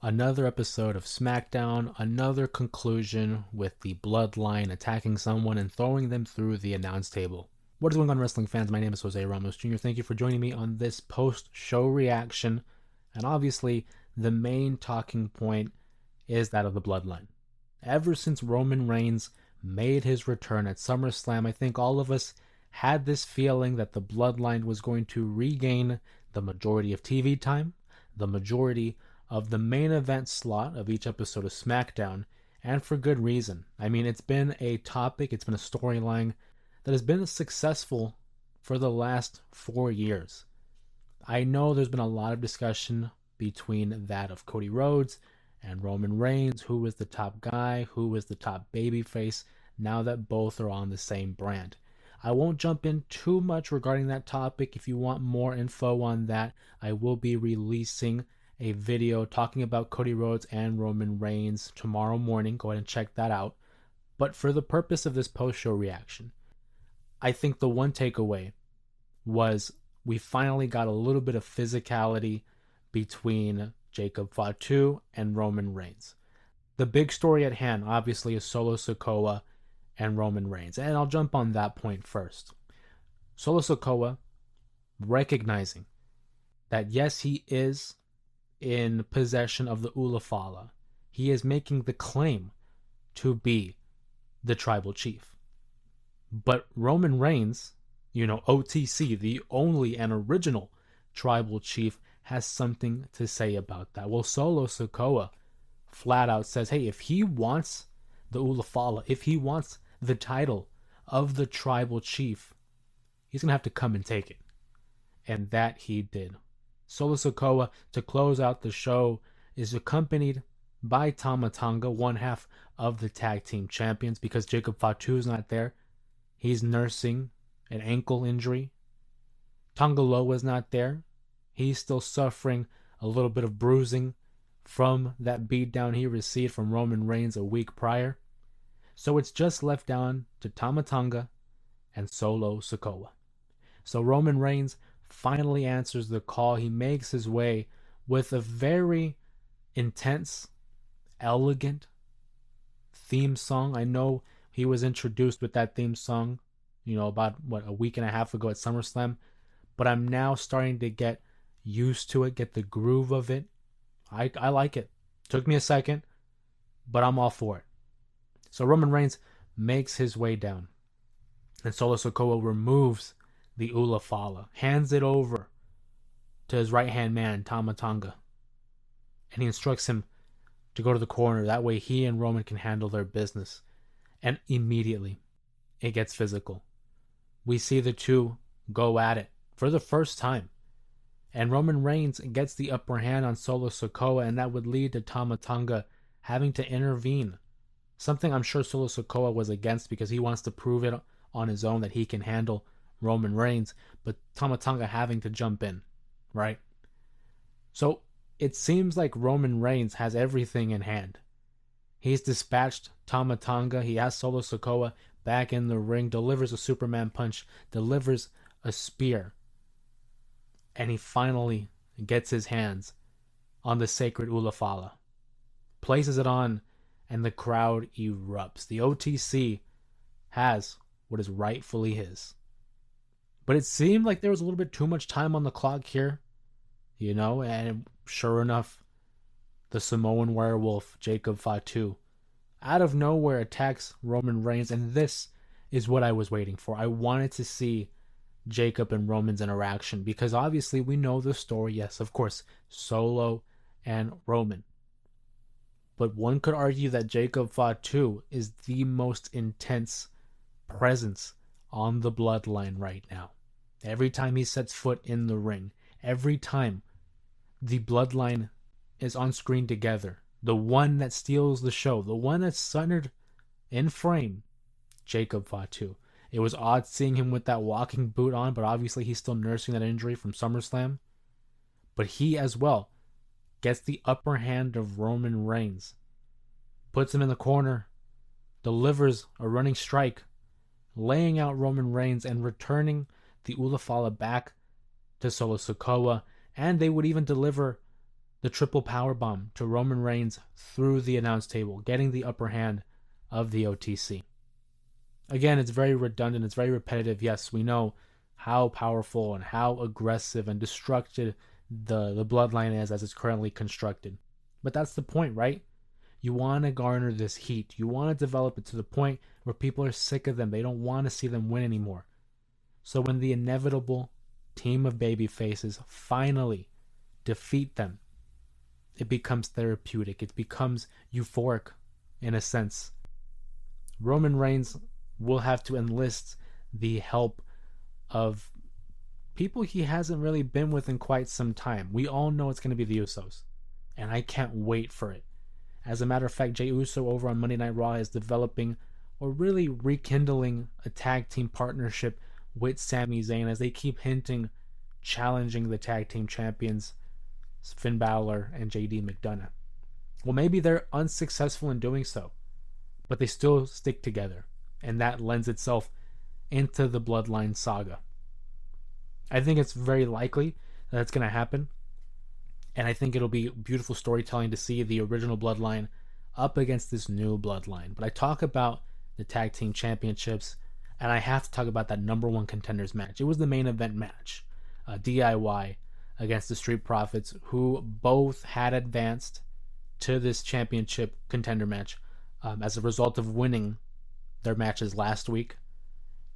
Another episode of SmackDown, another conclusion with the Bloodline attacking someone and throwing them through the announce table. What is going on, wrestling fans? My name is Jose Ramos Jr. Thank you for joining me on this post-show reaction. And obviously, the main talking point is that of the Bloodline. Ever since Roman Reigns made his return at SummerSlam, I think all of us had this feeling that the Bloodline was going to regain the majority of TV time, the majority of the main event slot of each episode of SmackDown, and for good reason. I mean, it's been a topic, it's been a storyline that has been successful for the last 4 years. I know there's been a lot of discussion between that of Cody Rhodes and Roman Reigns, who is the top guy, who is the top babyface, now that both are on the same brand. I won't jump in too much regarding that topic. If you want more info on that, I will be releasing a video talking about Cody Rhodes and Roman Reigns tomorrow morning. Go ahead and check that out. But for the purpose of this post-show reaction, I think the one takeaway was we finally got a little bit of physicality between Jacob Fatu and Roman Reigns. The big story at hand, obviously, is Solo Sikoa and Roman Reigns. And I'll jump on that point first. Solo Sikoa recognizing that, yes, he is in possession of the Ulafala. He is making the claim to be the tribal chief. But Roman Reigns, OTC, the only and original tribal chief, has something to say about that. Well, Solo Sikoa flat out says, hey, if he wants the Ulafala, if he wants the title of the tribal chief, he's going to have to come and take it. And that he did. Solo Sikoa, to close out the show, is accompanied by Tama Tonga, one half of the Tag Team Champions, because Jacob Fatu is not there. He's nursing an ankle injury. Tonga Loa is not there. He's still suffering a little bit of bruising from that beatdown he received from Roman Reigns a week prior. So it's just left down to Tama Tonga and Solo Sikoa. So Roman Reigns finally answers the call. He makes his way with a very intense, elegant theme song. I know he was introduced with that theme song, about a week and a half ago at SummerSlam, but I'm now starting to get used to it, get the groove of it. I like it. Took me a second, but I'm all for it. So Roman Reigns makes his way down, and Solo Sikoa removes the Ulafala, hands it over to his right-hand man, Tama Tonga, and he instructs him to go to the corner. That way he and Roman can handle their business. And immediately, it gets physical. We see the two go at it for the first time. And Roman Reigns gets the upper hand on Solo Sikoa, and that would lead to Tama Tonga having to intervene. Something I'm sure Solo Sikoa was against, because he wants to prove it on his own that he can handle Roman Reigns, but Tama Tonga having to jump in, right? So it seems like Roman Reigns has everything in hand. He's dispatched Tama Tonga. He has Solo Sikoa back in the ring, delivers a Superman punch, delivers a spear, and he finally gets his hands on the sacred Ulafala, places it on, and the crowd erupts. The OTC has what is rightfully his. But it seemed like there was a little bit too much time on the clock here, and sure enough, the Samoan werewolf, Jacob Fatu, out of nowhere attacks Roman Reigns, and this is what I was waiting for. I wanted to see Jacob and Roman's interaction, because obviously we know the story, yes, of course, Solo and Roman. But one could argue that Jacob Fatu is the most intense presence on the Bloodline right now. Every time he sets foot in the ring, every time the Bloodline is on screen together, the one that steals the show, the one that's centered in frame, Jacob Fatu. It was odd seeing him with that walking boot on, but obviously he's still nursing that injury from SummerSlam. But he as well gets the upper hand of Roman Reigns, puts him in the corner, delivers a running strike, laying out Roman Reigns and returning the Ulafala back to Solo Sikoa, and they would even deliver the triple power bomb to Roman Reigns through the announce table, getting the upper hand of the OTC. Again, it's very redundant, it's very repetitive. Yes, we know how powerful and how aggressive and destructive the bloodline is as it's currently constructed. But that's the point, right? You want to garner this heat. You want to develop it to the point where people are sick of them. They don't want to see them win anymore. So when the inevitable team of baby faces finally defeat them, it becomes therapeutic. It becomes euphoric in a sense. Roman Reigns will have to enlist the help of people he hasn't really been with in quite some time. We all know it's going to be the Usos, and I can't wait for it. As a matter of fact, Jey Uso over on Monday Night Raw is developing or really rekindling a tag team partnership with Sami Zayn as they keep hinting challenging the tag team champions Finn Balor and JD McDonough. Well, maybe they're unsuccessful in doing so, but they still stick together, and that lends itself into the Bloodline saga. I think it's very likely that it's going to happen, and I think it'll be beautiful storytelling to see the original Bloodline up against this new Bloodline. But I talk about the Tag Team Championships, and I have to talk about that number one Contenders match. It was the main event match, DIY against the Street Profits, who both had advanced to this championship contender match as a result of winning their matches last week.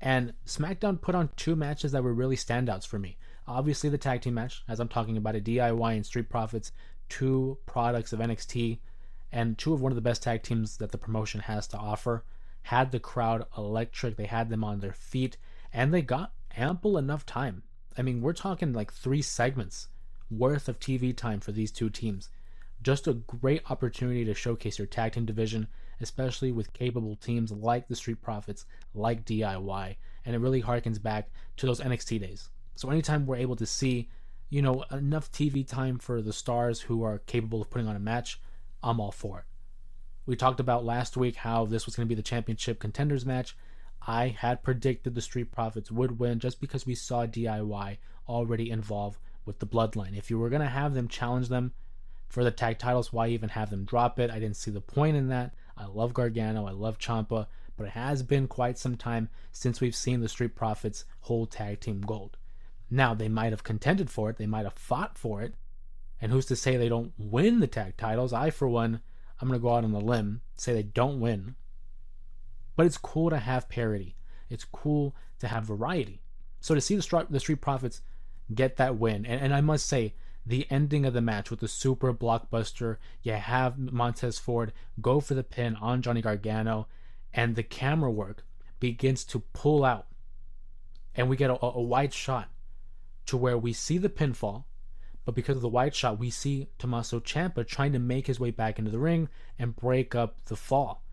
And SmackDown put on two matches that were really standouts for me. Obviously, the tag team match, as I'm talking about it, DIY and Street Profits, two products of NXT, and two of one of the best tag teams that the promotion has to offer, had the crowd electric. They had them on their feet, and they got ample enough time. I mean, we're talking like 3 segments worth of TV time for these two teams. Just a great opportunity to showcase your tag team division, especially with capable teams like the Street Profits, like DIY, and it really harkens back to those NXT days. So anytime we're able to see, enough TV time for the stars who are capable of putting on a match, I'm all for it. We talked about last week how this was going to be the championship contenders match. I had predicted the Street Profits would win just because we saw DIY already involved with the Bloodline. If you were going to have them challenge them for the tag titles, why even have them drop it? I didn't see the point in that. I love Gargano, I love Ciampa, but it has been quite some time since we've seen the Street Profits hold tag team gold. Now, they might have contended for it, they might have fought for it, and who's to say they don't win the tag titles? I, for one, I'm going to go out on a limb, say they don't win. But it's cool to have parity. It's cool to have variety. So to see the Street Profits get that win, and I must say, the ending of the match with the super blockbuster, you have Montez Ford go for the pin on Johnny Gargano, and the camera work begins to pull out, and we get a wide shot to where we see the pinfall, but because of the wide shot, we see Tommaso Ciampa trying to make his way back into the ring and break up the fall,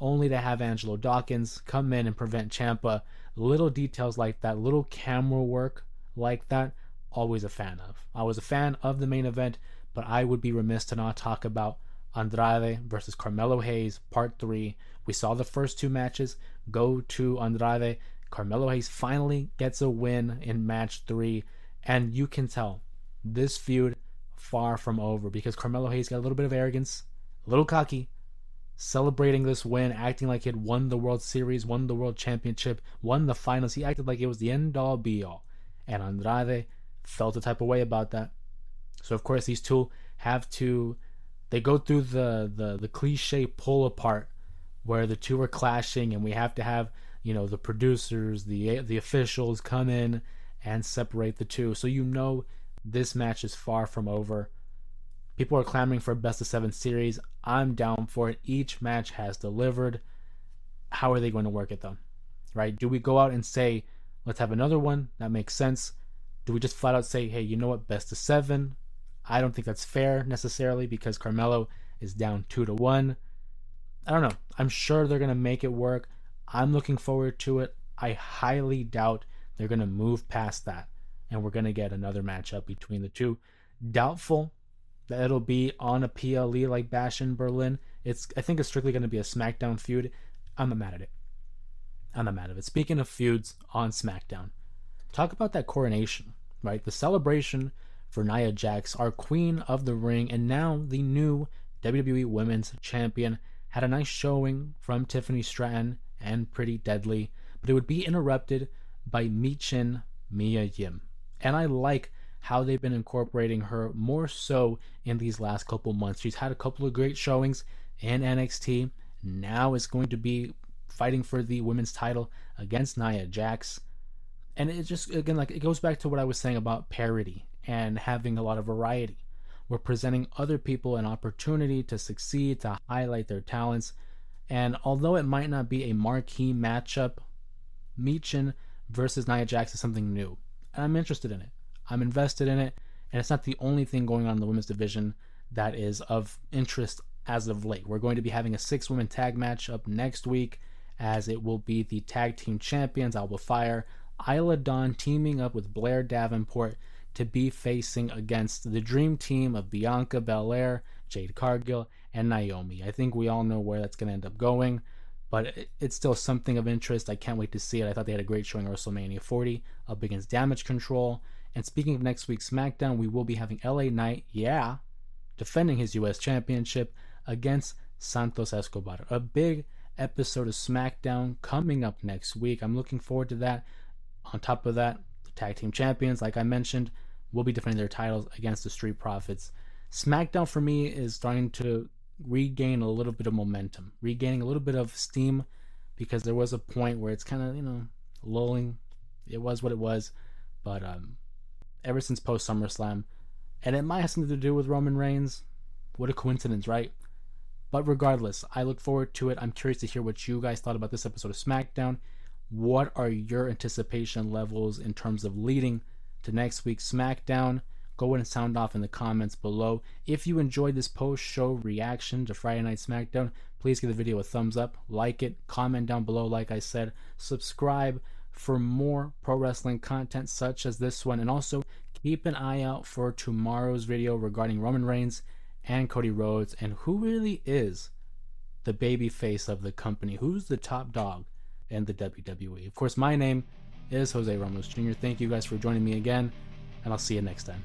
only to have Angelo Dawkins come in and prevent Ciampa. Little details like that, little camera work like that, always a fan of. I was a fan of the main event, but I would be remiss to not talk about Andrade versus Carmelo Hayes, Part 3. We saw the first 2 matches go to Andrade. Carmelo Hayes finally gets a win in match 3, and you can tell this feud far from over because Carmelo Hayes got a little bit of arrogance, a little cocky, celebrating this win, acting like he had won the World Series, won the World Championship, won the finals. He acted like it was the end-all, be-all. And Andrade felt a type of way about that. So, of course, these two they go through the cliche pull apart where the two are clashing, and we have to have, the producers, the officials come in and separate the two. So this match is far from over. People are clamoring for a best of 7 series. I'm down for it. Each match has delivered. How are they going to work it though? Right? Do we go out and say, let's have another one? That makes sense. Do we just flat out say, hey, you know what, best of 7? I don't think that's fair necessarily because Carmelo is down 2-1. I don't know. I'm sure they're going to make it work. I'm looking forward to it. I highly doubt they're going to move past that, and we're going to get another matchup between the two. Doubtful that it'll be on a PLE like Bash in Berlin. I think it's strictly going to be a SmackDown feud. I'm not mad at it. Speaking of feuds on SmackDown, talk about that coronation, right? The celebration for Nia Jax, our queen of the ring, and now the new WWE Women's Champion. Had a nice showing from Tiffany Stratton and Pretty Deadly, but it would be interrupted by Michin Mia Yim. And I like how they've been incorporating her more so in these last couple months. She's had a couple of great showings in NXT. Now is going to be fighting for the women's title against Nia Jax. And it just, again, like, it goes back to what I was saying about parity and having a lot of variety. We're presenting other people an opportunity to succeed, to highlight their talents. And although it might not be a marquee matchup, Michin versus Nia Jax is something new. And I'm interested in it. I'm invested in it. And it's not the only thing going on in the women's division that is of interest as of late. We're going to be having a 6-woman tag match up next week, as it will be the tag team champions, Alba Fire, Isla Dawn teaming up with Blair Davenport to be facing against the dream team of Bianca Belair, Jade Cargill, and Naomi. I think we all know where that's going to end up going, but it's still something of interest. I can't wait to see it. I thought they had a great showing at WrestleMania 40 up against Damage Control. And speaking of next week's SmackDown, we will be having LA Knight, defending his U.S. Championship against Santos Escobar. A big episode of SmackDown coming up next week. I'm looking forward to that. On top of that, the tag team champions, like I mentioned, will be defending their titles against the Street Profits. SmackDown for me is starting to regain a little bit of momentum, regaining a little bit of steam, because there was a point where it's kind of, lulling. It was what it was. But ever since post SummerSlam, and it might have something to do with Roman Reigns. What a coincidence, right? But regardless, I look forward to it. I'm curious to hear what you guys thought about this episode of SmackDown. What are your anticipation levels in terms of leading to next week's SmackDown? Go ahead and sound off in the comments below. If you enjoyed this post-show reaction to Friday Night SmackDown, please give the video a thumbs up, like it, comment down below like I said, subscribe for more pro wrestling content such as this one, and also keep an eye out for tomorrow's video regarding Roman Reigns and Cody Rhodes and who really is the baby face of the company, who's the top dog in the WWE. Of course, my name is Jose Ramos Jr. Thank you guys for joining me again, and I'll see you next time.